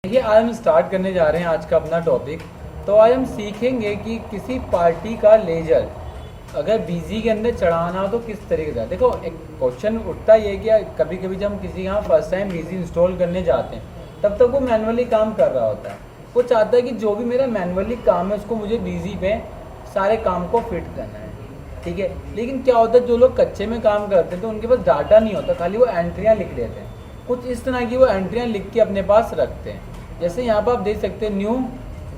देखिए आज हम स्टार्ट करने जा रहे हैं आज का अपना टॉपिक। तो आज हम सीखेंगे कि किसी पार्टी का लेजर अगर बीजी के अंदर चढ़ाना हो तो किस तरीके का। देखो एक क्वेश्चन उठता ही है कि कभी कभी जब हम किसी यहाँ फर्स्ट टाइम बीजी इंस्टॉल करने जाते हैं तब तक वो मैनुअली काम कर रहा होता है। वो चाहता है कि जो भी मेरा मैनुअली काम है उसको मुझे बीजी पे सारे काम को फिट करना है, ठीक है। लेकिन क्या होता है जो लोग कच्चे में काम करते हैं तो उनके पास डाटा नहीं होता, खाली वो एंट्रियाँ लिख लेते हैं। कुछ इस तरह की वो एंट्रियाँ लिख के अपने पास रखते हैं। जैसे यहाँ पर आप देख सकते हैं न्यू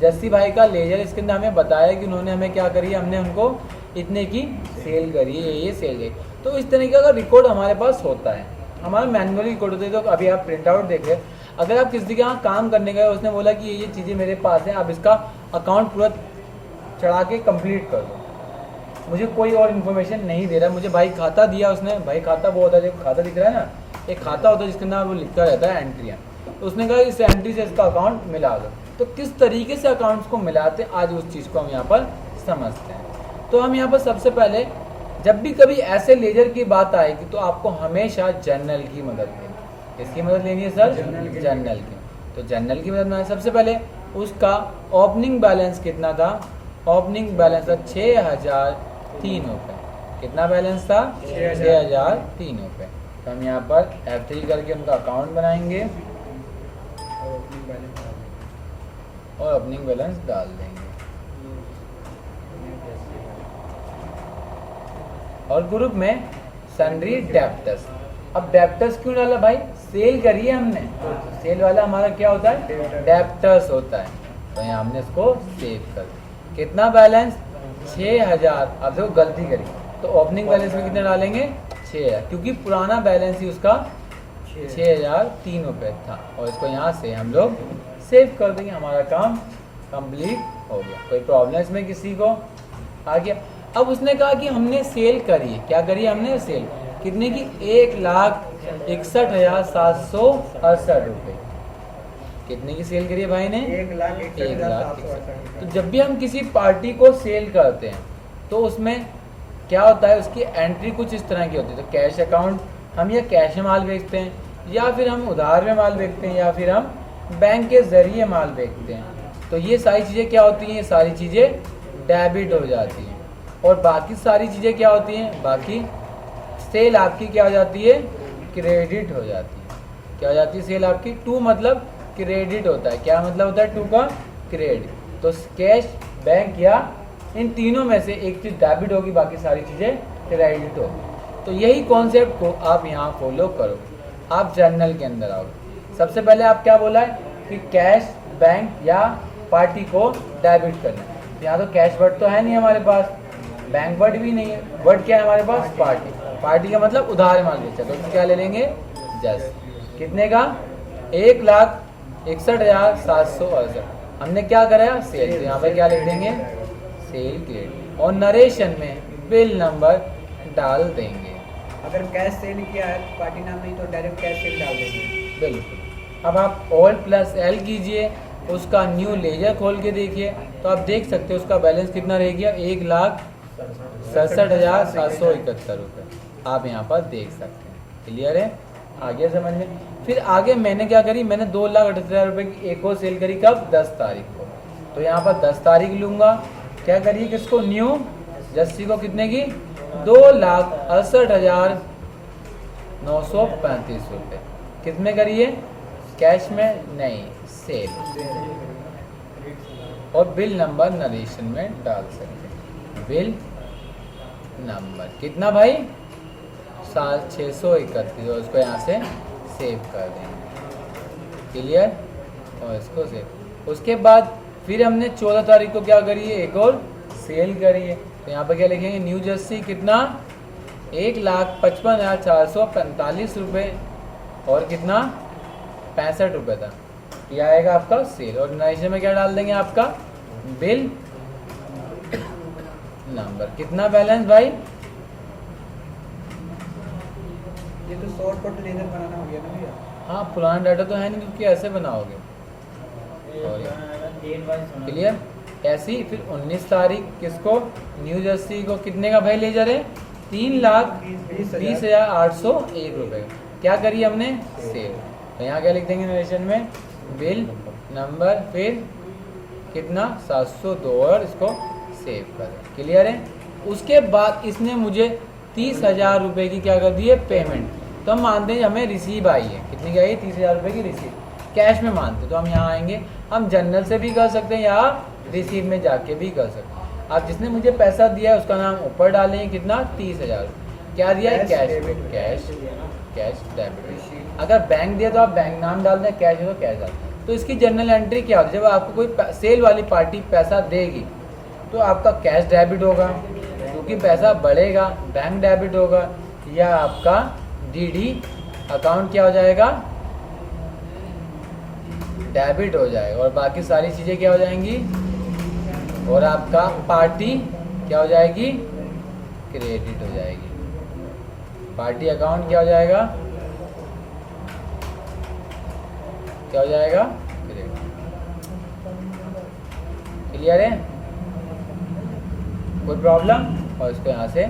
जस्सी भाई का लेजर, इसके अंदर हमें बताया कि उन्होंने हमें क्या करी, हमने उनको इतने की सेल करी है, ये सेल गई। तो इस तरीके का रिकॉर्ड हमारे पास होता है, हमारा मैनुअली रिकॉर्ड होता है। तो अभी आप प्रिंट आउट देखें, अगर आप किसी के यहाँ काम करने गए, उसने बोला कि ये चीज़ें मेरे पास हैं, आप इसका अकाउंट पूरा चढ़ा के कंप्लीट कर दो, मुझे कोई और इन्फॉर्मेशन नहीं दे रहा, मुझे भाई खाता दिया उसने, भाई खाता वो होता है जो खाता दिख रहा है ना, एक खाता होता है जिसके अंदर वो लिखा रहता है एंट्रियाँ। तो उसने कहा इस एंट्री से इसका अकाउंट मिला दो। तो किस तरीके से अकाउंट्स को मिलाते हैं आज उस चीज़ को हम यहाँ पर समझते हैं। तो हम यहाँ पर सबसे पहले जब भी कभी ऐसे लेजर की बात आएगी तो आपको हमेशा जर्नल की मदद लेनी है। किसकी मदद लेनी है सर? जर्नल की। तो जर्नल की मदद में सबसे पहले उसका ओपनिंग बैलेंस कितना था? ओपनिंग बैलेंस था 6,003 रुपये। कितना बैलेंस था? 6,003 रुपये। तो हम यहाँ पर F3 करके उनका अकाउंट बनाएंगे और ओपनिंग बैलेंस डाल देंगे और ग्रुप में सन्ड्री डेप्टर्स। अब डेप्टर्स क्यों डाला भाई? सेल करी है हमने, तो सेल वाला हमारा क्या होता है? डेप्टर्स होता है। तो यहाँ हमने इसको सेव कर दिया। कितना बैलेंस? 6,000। अब देखो गलती करी, तो ओपनिंग बैलेंस में कितना डालेंगे? 6,000, क्योंकि पुराना बैलेंस ही उसका 6,003 रुपये था। और इसको यहाँ से हम लोग सेव कर देंगे, हमारा काम कंप्लीट हो गया। कोई प्रॉब्लम इसमें किसी को आ गया? अब उसने कहा कि हमने सेल करी है। क्या करी हमने? सेल कितने की? 1,61,768 रुपये। कितने की सेल करी है भाई ने? 1,61,768। तो जब भी हम किसी पार्टी को सेल करते हैं तो उसमें क्या होता है, उसकी एंट्री कुछ इस तरह की होती है। तो कैश अकाउंट, हम या कैश में माल बेचते हैं, या फिर हम उधार में माल बेचते हैं, या फिर हम बैंक के ज़रिए माल बेचते हैं। तो ये सारी चीज़ें क्या होती हैं? ये सारी चीज़ें डेबिट हो जाती हैं। और बाकी सारी चीज़ें क्या होती हैं? बाकी सेल आपकी क्या हो जाती है? क्रेडिट हो जाती है। क्या हो जाती है? सेल आपकी टू मतलब क्रेडिट होता है। क्या मतलब होता है टू का? क्रेडिट। तो कैश, बैंक या इन तीनों में से एक चीज़ डेबिट होगी, बाकी सारी चीज़ें क्रेडिट होगी। तो यही कॉन्सेप्ट को आप यहाँ फॉलो करो। आप जर्नल के अंदर आओ, सबसे पहले आप क्या बोला है कि कैश, बैंक या पार्टी को डेबिट करना है। यहाँ तो कैश वर्ड तो है नहीं हमारे पास, बैंक वर्ड भी नहीं है। वर्ड क्या है हमारे पास? पार्टी। पार्टी का मतलब उधार माल बेचा। तो क्या ले लेंगे? जस्ट कितने का? 1,61,768। हमने क्या कराया? सेल। तो यहाँ पे क्या लिख देंगे? Cell credit. और नरेशन में बिल नंबर डाल देंगे। अगर कैश सेल किया है पार्टी नाम नहीं तो डायरेक्ट कैश सेल डाल देंगे। बिल्कुल। अब आप Alt+L कीजिए, उसका न्यू लेजर खोल के देखिए, तो आप देख सकते हो उसका बैलेंस कितना रह गया? 1,67,771 रुपये। आप यहाँ पर देख सकते हैं। क्लियर है? आगे समझ में। फिर आगे मैंने क्या करी, मैंने 2,68,000 रुपये की एक और सेल करी। कब? 10 तारीख को। तो यहाँ पर 10 तारीख लूँगा। क्या करिए किसको? न्यू जस्सी को। कितने की? 2,68,935 रुपये। कितने करिए? कैश में नहीं, सेल। और बिल नंबर नरेशन में डाल सकते हैं। बिल नंबर कितना भाई? 631। और इसको यहाँ से सेव कर देंगे। क्लियर? और इसको सेव। उसके बाद फिर हमने 14 तारीख को क्या करिए? एक और सेल करिए। तो यहाँ पर क्या लिखेंगे? न्यू जर्सी कितना? 1,55,445 रुपये। और कितना? 65 रुपये था। यह आएगा आपका सेल। और नरेशन में क्या डाल देंगे? आपका बिल नंबर। कितना बैलेंस भाई? ये तो शॉर्टकट लेजर बनाना हो गया ना भैया। हाँ, पुराना डाटा तो है नहीं, क्योंकि ऐसे बनाओगे। क्लियर? ऐसी फिर 19 तारीख किसको? न्यू जर्सी को। कितने का भाई लेजर है? 3,20,801 रुपये। क्या करी हमने? सेल। तो यहाँ क्या लिख देंगे नरेशन में? बिल नंबर, फिर कितना 702 और इसको सेव कर दें। क्लियर है। उसके बाद इसने मुझे 30,000 रुपये की क्या कर दी है पेमेंट। तो हम मानते हैं हमें रिसीव आई है, कितनी की आई है 30,000 रुपये की रिसीव, कैश में मानते तो हम यहाँ आएंगे, हम जनरल से भी कर सकते हैं या रिसीव में जाके भी कर सकते हैं। अब जिसने मुझे पैसा दिया है उसका नाम ऊपर डालेंगे, कितना 30,000, क्या दिया है कैश, कैश डेबिट। अगर बैंक दिया तो आप बैंक नाम डाल दें, कैश है तो कैश डाल दें। तो इसकी जनरल एंट्री क्या होती है, जब आपको कोई सेल वाली पार्टी पैसा देगी तो आपका कैश डेबिट होगा क्योंकि पैसा बढ़ेगा, बैंक डेबिट होगा, या आपका डीडी अकाउंट क्या हो जाएगा डेबिट हो जाएगा, और बाकी सारी चीज़ें क्या हो जाएंगी, और आपका पार्टी क्या हो जाएगी क्रेडिट हो जाएगी। पार्टी अकाउंट क्या हो जाएगा, क्या हो जाएगा क्रेडिट। क्लियर है, कोई प्रॉब्लम। और इसको यहाँ से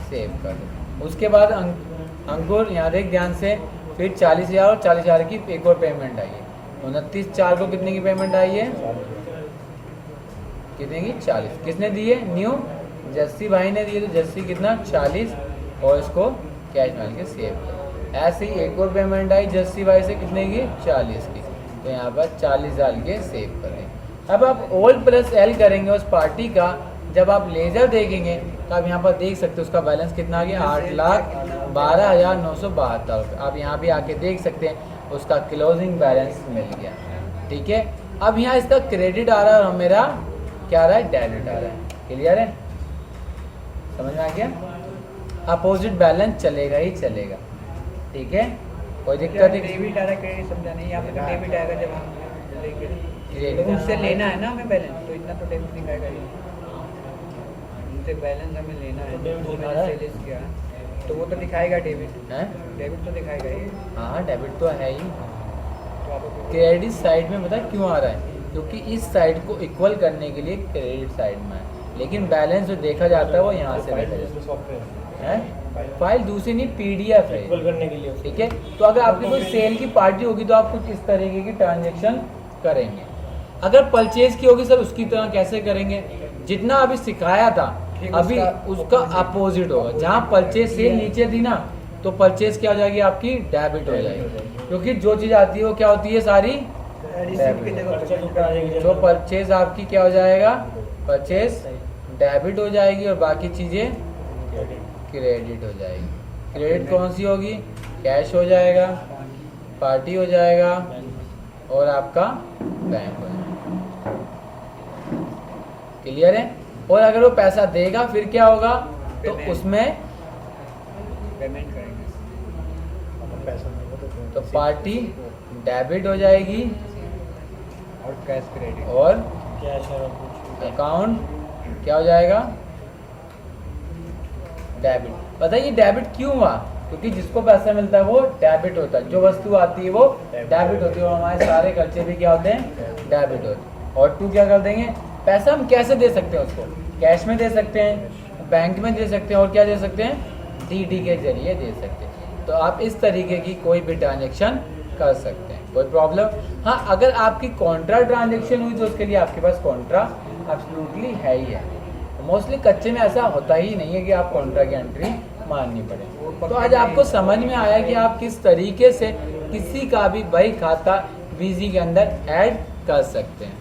सेव कर दो। उसके बाद अंकुर यहाँ देख ध्यान से, फिर 40,000 और 40,000 की एक और पेमेंट आई है। 29/4 को कितने की पेमेंट आई है, कितने की 40, किसने दी है न्यू जस्सी भाई ने दी है, तो जस्सी कितना 40 और इसको कैश डाल के सेव कर। ऐसे ही एक और पेमेंट आई जस्सी भाई से कितने की 40 की, तो यहाँ पर 40 डाल के सेव कर दें। अब आप ओल्ड प्लस एल करेंगे उस पार्टी का, जब आप लेजर देखेंगे तो आप यहाँ पर देख सकते हो उसका बैलेंस कितना आ गया 8,12,972 रुपये। आप यहाँ भी आके देख सकते हैं उसका क्लोजिंग बैलेंस मिल गया। ठीक है, अब यहाँ इसका क्रेडिट आ रहा है और मेरा क्या आ रहा है डेबिट आ रहा है। क्लियर है, समझ में आ गया। अपोजिट बैलेंस चलेगा ही चलेगा। ठीक है, कोई दिक्कत नहीं। डेबिट आ रहा है क्रेडिट समझा नहीं, यहाँ पे तो डेबिट आएगा जब हम लेंगे, क्रेडिट तो उससे लेना है ना हमें बैलेंस, तो इतना तो डेबिट दिखाएगा ही, उनसे बैलेंस हमें लेना है, तो मैंने सेल्स किया तो वो तो दिखाएगा डेबिट है, डेबिट तो दिखाएगा ही। हाँ डेबिट तो है ही। तो आप क्रेडिट साइड में पता है क्यों आ रहा है, क्योंकि इस साइड को इक्वल करने के लिए क्रेडिट साइड में है, लेकिन बैलेंस जो देखा जाता है वो यहाँ से देखा जाता है। फाइल दूसरी नहीं पीडीएफ है करने के लिए। ठीक है, तो अगर आपकी कोई सेल की पार्टी होगी तो आप कुछ इस तरीके की ट्रांजेक्शन करेंगे। अगर परचेज की होगी सर उसकी तरह कैसे करेंगे, जितना अभी सिखाया था अभी उसका अपोजिट होगा। जहाँ परचेज सेल नीचे थी ना, तो परचेज क्या हो जाएगी आपकी डेबिट हो जाएगी, क्योंकि जो चीज़ आती है वो क्या होती है सारी जो परचेज आपकी क्या हो जाएगा परचेज डेबिट हो जाएगी और बाकी चीज़ें क्रेडिट हो जाएगी। क्रेडिट कौन सी होगी, कैश हो जाएगा, पार्टी हो जाएगा और आपका बैंक हो जाएगा। क्लियर है। और अगर वो पैसा देगा फिर क्या होगा, तो उसमें पेमेंट करेंगे, तो पार्टी डेबिट हो जाएगी और कैश क्रेडिट, और कैश है अकाउंट क्या हो जाएगा डेबिट। पता है ये डेबिट क्यों हुआ, क्योंकि जिसको पैसा मिलता है वो डेबिट होता है, जो वस्तु आती है वो डेबिट होती है, और हमारे सारे खर्चे भी क्या होते हैं डेबिट होते हैं। और टू क्या कर देंगे, पैसा हम कैसे दे सकते हैं उसको, कैश में दे सकते हैं, बैंक में दे सकते हैं, और क्या दे सकते हैं डीडी के जरिए दे सकते हैं। तो आप इस तरीके की कोई भी ट्रांजेक्शन कर सकते हैं, कोई प्रॉब्लम। हाँ, अगर आपकी कॉन्ट्रा ट्रांजेक्शन हुई तो उसके लिए आपके पास कॉन्ट्रा एब्सोल्युटली है ही है। मोस्टली कच्चे में ऐसा होता ही नहीं है कि आप कॉन्ट्रा की एंट्री माननी पड़े। तो आज आपको समझ में आया कि आप किस तरीके से किसी का भी बही खाता वीजी के अंदर ऐड कर सकते हैं।